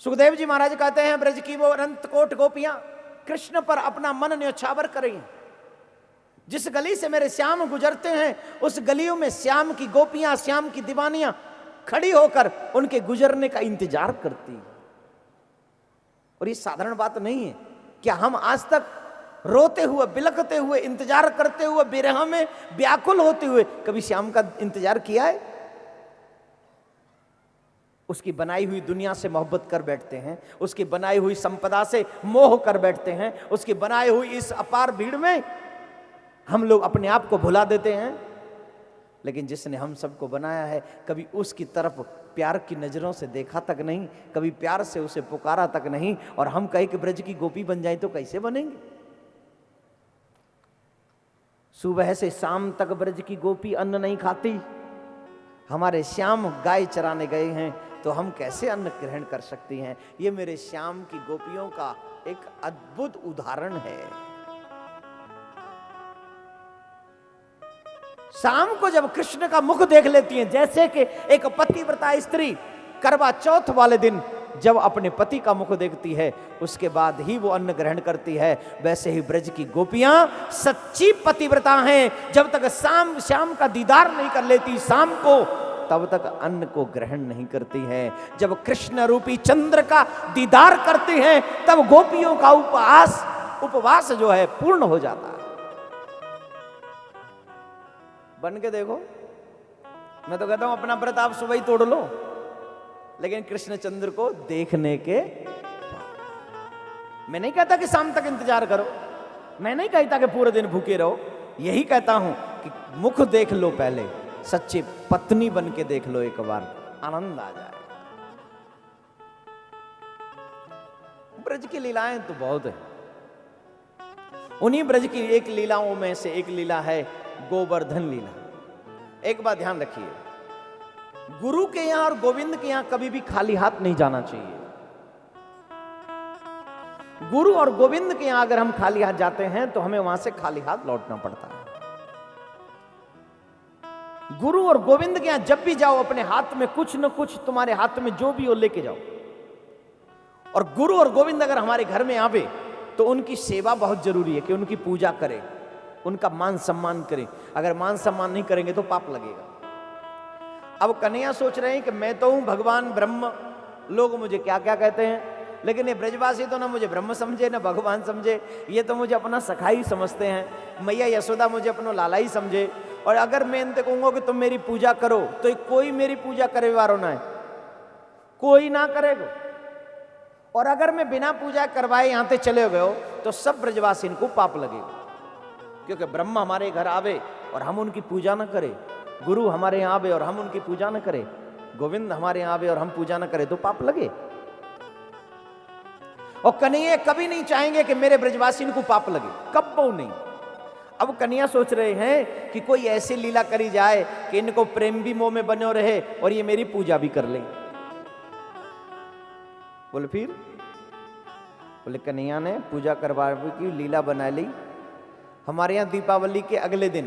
सुखदेव जी महाराज कहते हैं ब्रज की वो अनंत कोट गोपियां कृष्ण पर अपना मन न्योछावर कर रही हैं। जिस गली से मेरे श्याम गुजरते हैं उस गलियों में श्याम की गोपियां, श्याम की दीवानियां खड़ी होकर उनके गुजरने का इंतजार करती हैं। और ये साधारण बात नहीं है। क्या हम आज तक रोते हुए, बिलखते हुए, इंतजार करते हुए, विरह में व्याकुल होते हुए कभी श्याम का इंतजार किया है? उसकी बनाई हुई दुनिया से मोहब्बत कर बैठते हैं, उसकी बनाई हुई संपदा से मोह कर बैठते हैं, उसकी बनाई हुई इस अपार भीड़ में हम लोग अपने आप को भुला देते हैं। लेकिन जिसने हम सबको बनाया है कभी उसकी तरफ प्यार की नजरों से देखा तक नहीं, कभी प्यार से उसे पुकारा तक नहीं। और हम कहे कि ब्रज की गोपी बन जाए तो कैसे बनेंगे? सुबह से शाम तक ब्रज की गोपी अन्न नहीं खाती। हमारे श्याम गाय चराने गए हैं तो हम कैसे अन्न ग्रहण कर सकती हैं? ये मेरे श्याम की गोपियों का एक अद्भुत उदाहरण है। शाम को जब कृष्ण का मुख देख लेती हैं, जैसे कि एक पतिव्रता स्त्री करवा चौथ वाले दिन जब अपने पति का मुख देखती है उसके बाद ही वो अन्न ग्रहण करती है, वैसे ही ब्रज की गोपियां सच्ची पतिव्रता हैं। जब तक श्याम का दीदार नहीं कर लेती शाम को, तब तक अन्न को ग्रहण नहीं करती है। जब कृष्ण रूपी चंद्र का दीदार करती हैं तब गोपियों का उपवास जो है पूर्ण हो जाता है। बन के देखो। मैं तो कहता हूं अपना व्रत आप सुबह ही तोड़ लो, लेकिन कृष्ण चंद्र को देखने के, मैं नहीं कहता कि शाम तक इंतजार करो, मैं नहीं कहता कि पूरे दिन भूखे रहो, यही कहता हूं कि मुख देख लो, पहले सच्ची पत्नी बन के देख लो, एक बार आनंद आ जाए। ब्रज की लीलाएं तो बहुत है। उन्हीं ब्रज की एक लीलाओं में से एक लीला है गोवर्धन लीला। एक बात ध्यान रखिए, गुरु के यहां और गोविंद के यहां कभी भी खाली हाथ नहीं जाना चाहिए। गुरु और गोविंद के यहां अगर हम खाली हाथ जाते हैं तो हमें वहां से खाली हाथ लौटना पड़ता है। गुरु और गोविंद के यहां जब भी जाओ अपने हाथ में कुछ न कुछ, तुम्हारे हाथ में जो भी हो लेके जाओ। और गुरु और गोविंद अगर हमारे घर में आवे तो उनकी सेवा बहुत जरूरी है कि उनकी पूजा करें, उनका मान सम्मान करें। अगर मान सम्मान नहीं करेंगे तो पाप लगेगा। अब कन्हैया सोच रहे हैं कि मैं तो हूं भगवान ब्रह्म, लोग मुझे क्या क्या कहते हैं, लेकिन ये ब्रजवासी तो ना मुझे ब्रह्म समझे ना भगवान समझे, ये तो मुझे अपना सखा ही समझते हैं। मैया यशोदा मुझे अपना लाला ही समझे। और अगर मैं इनसे कहूंगा कि तुम मेरी पूजा करो तो कोई मेरी पूजा करे वारो ना है, कोई ना करेगा। और अगर मैं बिना पूजा करवाए यहां से चले गए हो तो सब ब्रजवासी इनको पाप लगेगा। क्योंकि ब्रह्म हमारे घर आवे और हम उनकी पूजा न करें, गुरु हमारे यहाँ आवे और हम उनकी पूजा न करें, गोविंद हमारे यहाँ आवे और हम पूजा न करें तो पाप लगे। और कन्हैया कभी नहीं चाहेंगे कि मेरे ब्रजवासी को पाप लगे, कब नहीं। अब कन्हैया सोच रहे हैं कि कोई ऐसी लीला करी जाए कि इनको प्रेम भी मोह में बने रहे और ये मेरी पूजा भी कर ले। बोले फिर? बोले कन्हैया ने पूजा करवा की लीला बना ली। हमारे यहां दीपावली के अगले दिन,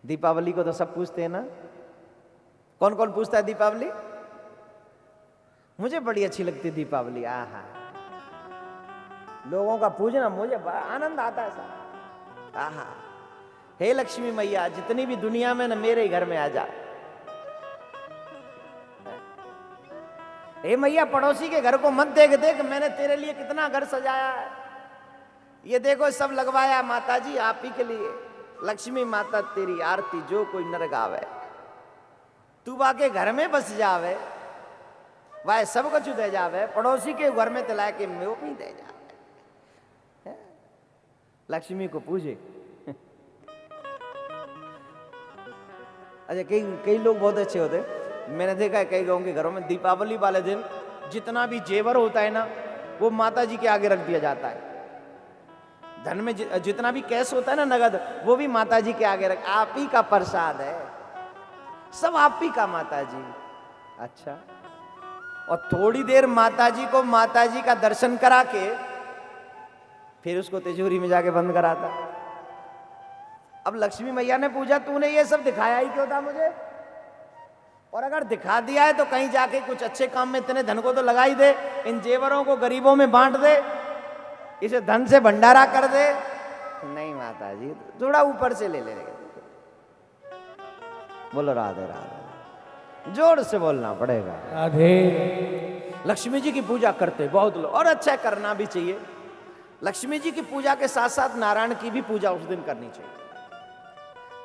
दीपावली को तो सब पूछते हैं ना, कौन कौन पूछता है दीपावली? मुझे बड़ी अच्छी लगती है दीपावली। आहा, लोगों का पूजना मुझे बड़ा आनंद आता है सर। आहा, हे लक्ष्मी मैया जितनी भी दुनिया में ना मेरे घर में आ जा। हे मैया पड़ोसी के घर को मत देख, देख मैंने तेरे लिए कितना घर सजाया है, ये देखो सब लगवाया माता जी आप ही के लिए। लक्ष्मी माता तेरी आरती जो कोई नर गावे, तू बाके घर में बस जावे, वह सब कुछ दे जावे, पड़ोसी के घर में तला के वो भी दे जावे। लक्ष्मी को पूजे। अच्छा, कई लोग बहुत अच्छे होते, मैंने देखा है कई लोगों के घरों में दीपावली वाले दिन जितना भी जेवर होता है ना वो माता जी के आगे रख दिया जाता है। धन में जितना भी कैश होता है ना नगद, वो भी माता जी के आगे रख, आप ही का प्रसाद है, सब आप ही का माता जी। अच्छा, और थोड़ी देर माता जी को माता जी का दर्शन करा के फिर उसको तिजोरी में जाके बंद कराता। अब लक्ष्मी मैया ने पूछा तूने ये सब दिखाया ही क्यों था मुझे? और अगर दिखा दिया है तो कहीं जाके कुछ अच्छे काम में इतने धन को तो लगा ही दे, इन जेवरों को गरीबों में बांट दे, इसे धन से भंडारा कर दे। नहीं माता जी, थोड़ा ऊपर से ले ले। बोलो राधे राधे, जोर से बोलना पड़ेगा राधे। लक्ष्मी जी की पूजा करते बहुत लोग, और अच्छा करना भी चाहिए। लक्ष्मी जी की पूजा के साथ साथ नारायण की भी पूजा उस दिन करनी चाहिए।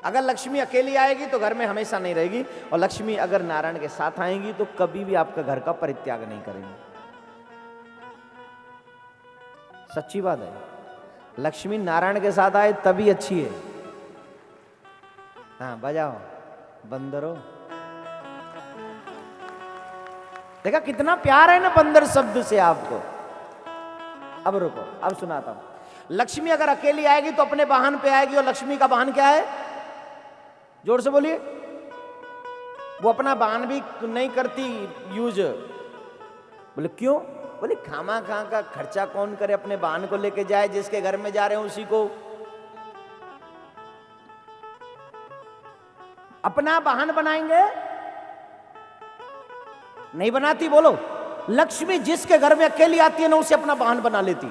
अगर लक्ष्मी अकेली आएगी तो घर में हमेशा नहीं रहेगी, और लक्ष्मी अगर नारायण के साथ आएंगी तो कभी भी आपका घर का परित्याग नहीं करेंगी। सच्ची बात है, लक्ष्मी नारायण के साथ आए तभी अच्छी है। हाँ बजाओ बंदरो, देखा कितना प्यार है ना बंदर शब्द से आपको। अब रुको, अब सुनाता हूं। लक्ष्मी अगर अकेली आएगी तो अपने वाहन पे आएगी, और लक्ष्मी का वाहन क्या है? जोर से बोलिए। वो अपना वाहन भी नहीं करती यूज। बोले क्यों? बोले खामा खा का खर्चा कौन करे, अपने वाहन को लेके जाए, जिसके घर में जा रहे हैं उसी को। अपना वाहन बनाएंगे? नहीं बनाती। बोलो, लक्ष्मी जिसके घर में अकेली आती है ना, उसे अपना वाहन बना लेती।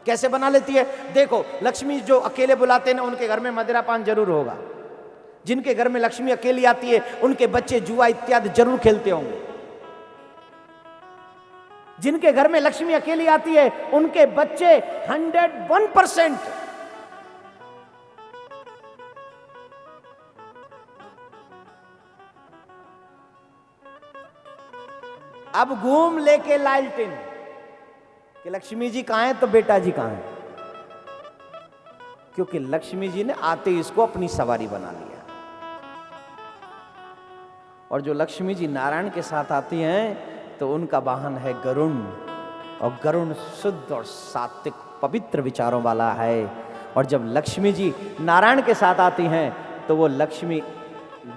कैसे बना लेती है? देखो, लक्ष्मी जो अकेले बुलाते हैं ना, उनके घर में मदिरा पान जरूर होगा। जिनके घर में लक्ष्मी अकेली आती है, उनके बच्चे जुआ इत्यादि जरूर खेलते होंगे। जिनके घर में लक्ष्मी अकेली आती है, उनके बच्चे 101% अब घूम लेके लालटेन कि लक्ष्मी जी कहां है तो बेटा जी कहां है, क्योंकि लक्ष्मी जी ने आते इसको अपनी सवारी बना लिया। और जो लक्ष्मी जी नारायण के साथ आती हैं तो उनका वाहन है गरुण, और गरुण शुद्ध और सात्विक पवित्र विचारों वाला है। और जब लक्ष्मी जी नारायण के साथ आती हैं तो वो लक्ष्मी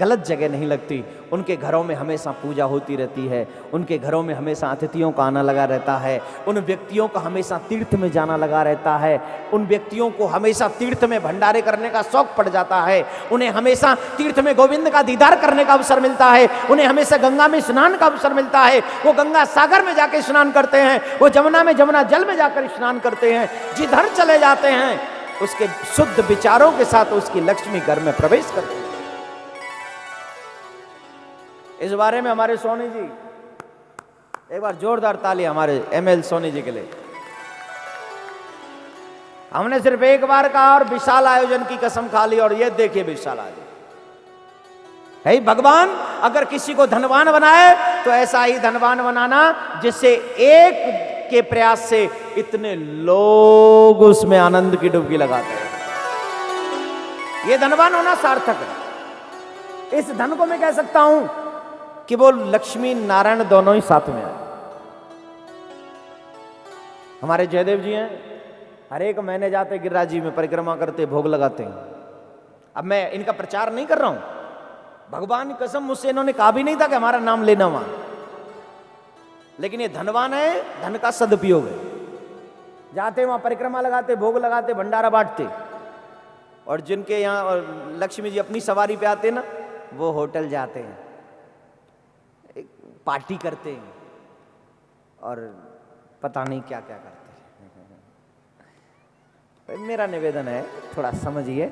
गलत जगह नहीं लगती। उनके घरों में हमेशा पूजा होती रहती है, उनके घरों में हमेशा अतिथियों का आना लगा रहता है, उन व्यक्तियों का हमेशा तीर्थ में जाना लगा रहता है, उन व्यक्तियों को हमेशा तीर्थ में भंडारे करने का शौक पड़ जाता है, उन्हें हमेशा तीर्थ में गोविंद का दीदार करने का अवसर मिलता है, उन्हें हमेशा गंगा में स्नान का अवसर मिलता है। वो गंगा सागर में जाकर स्नान करते हैं, वो जमुना में जमुना जल में जाकर स्नान करते हैं। जिधर चले जाते हैं उसके शुद्ध विचारों के साथ उसकी लक्ष्मी घर में प्रवेश करती है। इस बारे में हमारे सोनी जी, एक बार जोरदार ताली हमारे ML सोनी जी के लिए। हमने सिर्फ एक बार कहा और विशाल आयोजन की कसम खा ली, और ये देखिए विशाल आयोजन है। भगवान अगर किसी को धनवान बनाए तो ऐसा ही धनवान बनाना जिससे एक के प्रयास से इतने लोग उसमें आनंद की डुबकी लगाते हैं। ये धनवान होना सार्थक है। इस धन को मैं कह सकता हूं कि वो लक्ष्मी नारायण दोनों ही साथ में आए। हमारे जयदेव जी हैं, हर एक महीने जाते गिरिराज जी में परिक्रमा करते, भोग लगाते हैं। अब मैं इनका प्रचार नहीं कर रहा हूं, भगवान की कसम मुझसे इन्होंने कहा भी नहीं था कि हमारा नाम लेना वहां, लेकिन ये धनवान है, धन का सदुपयोग है। जाते वहां परिक्रमा लगाते, भोग लगाते, भंडारा बांटते, और जिनके यहाँ लक्ष्मी जी अपनी सवारी पे आते ना, वो होटल जाते हैं, पार्टी करते हैं, और पता नहीं क्या क्या करते हैं। मेरा निवेदन है थोड़ा समझिए,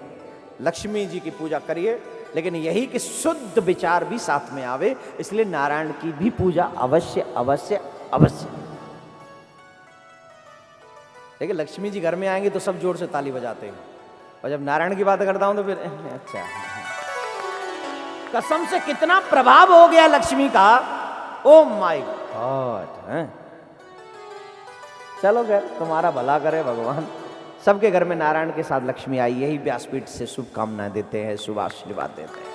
लक्ष्मी जी की पूजा करिए, लेकिन यही कि शुद्ध विचार भी साथ में आवे, इसलिए नारायण की भी पूजा अवश्य अवश्य अवश्य। देखिए लक्ष्मी जी घर में आएंगे तो सब जोर से ताली बजाते हैं, और जब नारायण की बात करता हूं तो फिर अच्छा, कसम से कितना प्रभाव हो गया लक्ष्मी का। Oh my God. चलो खैर, तुम्हारा भला करे भगवान। सबके घर में नारायण के साथ लक्ष्मी आई, यही व्यासपीठ से शुभकामनाएं देते हैं, शुभ आशीर्वाद देते हैं।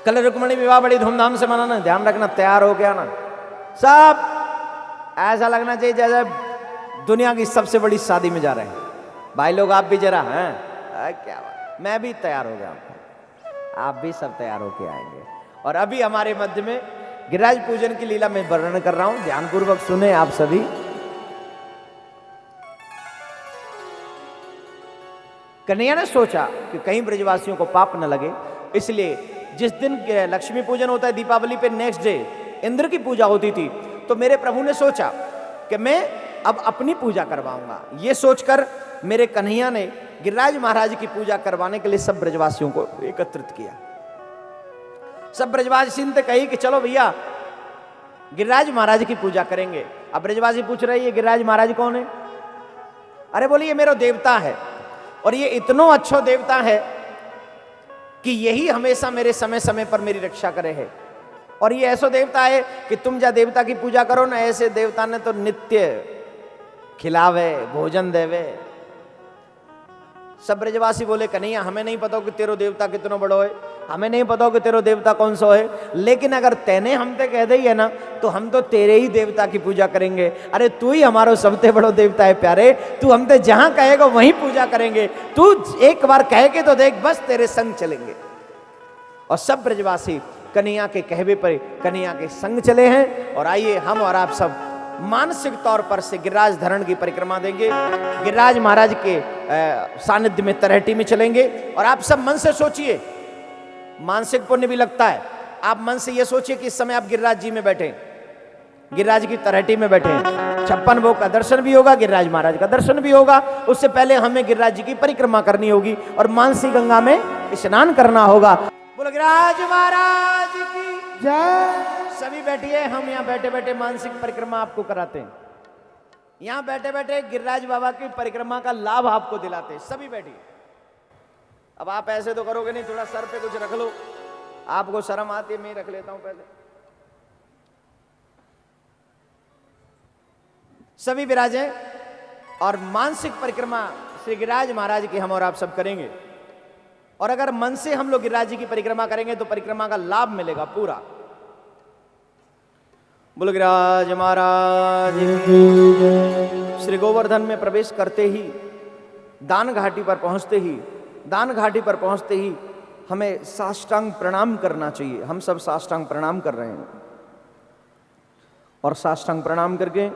कल रुक्मणी विवाह बड़ी धूमधाम से मनाना, ध्यान रखना, तैयार हो गया ना सब, ऐसा लगना चाहिए जैसे दुनिया की सबसे बड़ी शादी में जा रहे हैं। भाई लोग आप भी जरा हैं, क्या बात, मैं भी तैयार हो गया, आप भी सब तैयार होके आएंगे। और अभी हमारे मध्य में गिरिराज पूजन की लीला में वर्णन कर रहा हूं, ध्यानपूर्वक सुने आप सभी। कन्हैया ने सोचा कि कहीं ब्रजवासियों को पाप न लगे, इसलिए जिस दिन लक्ष्मी पूजन होता है दीपावली पे नेक्स्ट डे इंद्र की पूजा होती थी, तो मेरे प्रभु ने सोचा कि मैं अब अपनी पूजा करवाऊंगा। ये सोचकर मेरे कन्हैया ने गिरिराज महाराज की पूजा करवाने के लिए सब ब्रजवासियों को एकत्रित किया। सब ब्रजवासी ने कही कि चलो भैया गिरिराज महाराज की पूजा करेंगे। अब ब्रजवासी पूछ रहे ये गिरिराज महाराज कौन है? अरे बोलिए ये मेरा देवता है, और ये इतनो अच्छो देवता है कि यही हमेशा मेरे समय समय पर मेरी रक्षा करे है। और ये ऐसा देवता है कि तुम जा देवता की पूजा करो ना, ऐसे देवता ने तो नित्य खिलावे भोजन देवे। सब ब्रजवासी बोले कन्हैया हमें नहीं पता कि तेरो देवता कितनो बड़ो है, हमें नहीं पता कि तेरो देवता कौन सा है, लेकिन अगर तेने हमसे कह दी है ना तो हम तो तेरे ही देवता की पूजा करेंगे। अरे तू ही हमारा सबसे बड़ो देवता है प्यारे, तू हमसे जहां कहेगा वहीं पूजा करेंगे, तू एक बार कह के तो देख, बस तेरे संग चलेंगे। और सब ब्रजवासी कन्हैया के कहवे पर कन्हैया के संग चले हैं। और आइए हम और आप सब मानसिक तौर पर से गिरिराज धरण की परिक्रमा देंगे, गिरिराज महाराज के सानिध्य में तलहटी में चलेंगे। और आप सब मन से सोचिए, मानसिक पुण्य भी लगता है। आप मन से ये सोचिए कि इस समय आप गिरिराज जी में बैठे, गिरिराज की तलहटी में बैठे, 56 भोग का दर्शन भी होगा, गिरिराज महाराज का दर्शन भी होगा। उससे पहले हमें गिरिराज जी की परिक्रमा करनी होगी और मानसी गंगा में स्नान करना होगा। बोलो गिरिराज महाराज की जय। सभी बैठिए, हम यहाँ बैठे बैठे मानसिक परिक्रमा आपको कराते हैं। यहाँ बैठे बैठे गिरिराज बाबा की परिक्रमा का लाभ आपको दिलाते हैं। सभी बैठिए। अब आप ऐसे तो करोगे नहीं, थोड़ा सर पे कुछ रख लो, आपको शर्म आती है, मैं रख लेता हूं पहले। सभी विराजे और मानसिक परिक्रमा श्री गिरिराज महाराज की हम और आप सब करेंगे। और अगर मन से हम लोग गिरिराज जी की परिक्रमा करेंगे तो परिक्रमा का लाभ मिलेगा पूरा। बोलो गिरिराज महाराज की। श्री गोवर्धन में प्रवेश करते ही, दान घाटी पर पहुंचते ही हमें साष्टांग प्रणाम करना चाहिए। हम सब साष्टांग प्रणाम कर रहे हैं और साष्टांग प्रणाम करके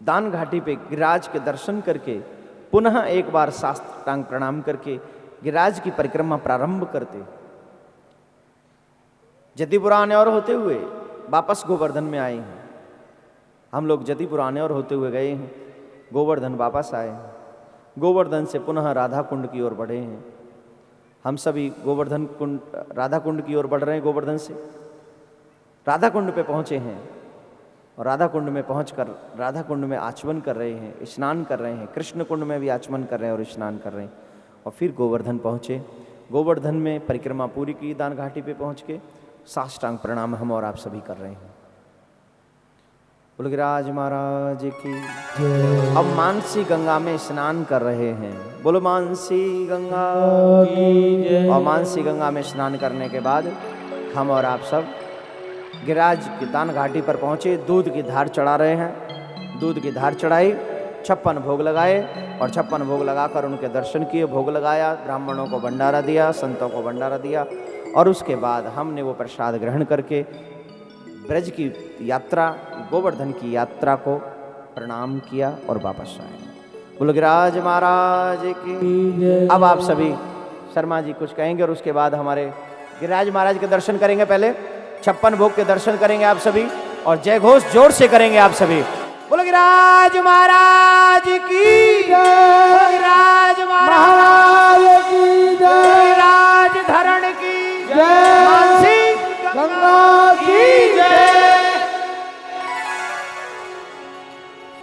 दान घाटी पे गिरिराज के दर्शन करके पुनः एक बार साष्टांग प्रणाम करके गिरिराज की परिक्रमा प्रारंभ करते, जतिपुरा आने और होते हुए वापस गोवर्धन में आए हैं। हम लोग जतिपुरा आने और होते हुए गए हैं, गोवर्धन वापस आए हैं, गोवर्धन से पुनः राधा कुंड की ओर बढ़े हैं। हम सभी गोवर्धन कुंड राधा कुंड की ओर बढ़ रहे हैं। गोवर्धन से राधा कुंड पे पहुंचे हैं और राधा कुंड में पहुंचकर राधा कुंड में आचमन कर रहे हैं, स्नान कर रहे हैं। कृष्ण कुंड में भी आचमन कर रहे हैं और स्नान कर रहे हैं। और फिर गोवर्धन पहुंचे, गोवर्धन में परिक्रमा पूरी की, दान घाटी पे पहुंच के साष्टांग प्रणाम हम और आप सभी कर रहे हैं। बोलो गिरिराज महाराज की। अब मानसी गंगा में स्नान कर रहे हैं। बोलो मानसी गंगा की। और मानसी गंगा में स्नान करने के बाद हम और आप सब गिरिराज की दान घाटी पर पहुंचे, दूध की धार चढ़ा रहे हैं। दूध की धार चढ़ाई, 56 भोग लगाए और 56 भोग लगाकर उनके दर्शन किए, भोग लगाया, ब्राह्मणों को भंडारा दिया, संतों को भंडारा दिया। और उसके बाद हमने वो प्रसाद ग्रहण करके ब्रज की यात्रा, गोवर्धन की यात्रा को प्रणाम किया और वापस आए। बोलो गिरिराज महाराज की। अब आप सभी शर्मा जी कुछ कहेंगे और उसके बाद हमारे गिरिराज महाराज के दर्शन करेंगे। पहले 56 भोग के दर्शन करेंगे आप सभी और जय घोष जोर से करेंगे आप सभी। बोलो गिरिराज महाराज की जय। गिरिराज महाराज की जय। गिरिराज धरण की जय। मानसी गंगा की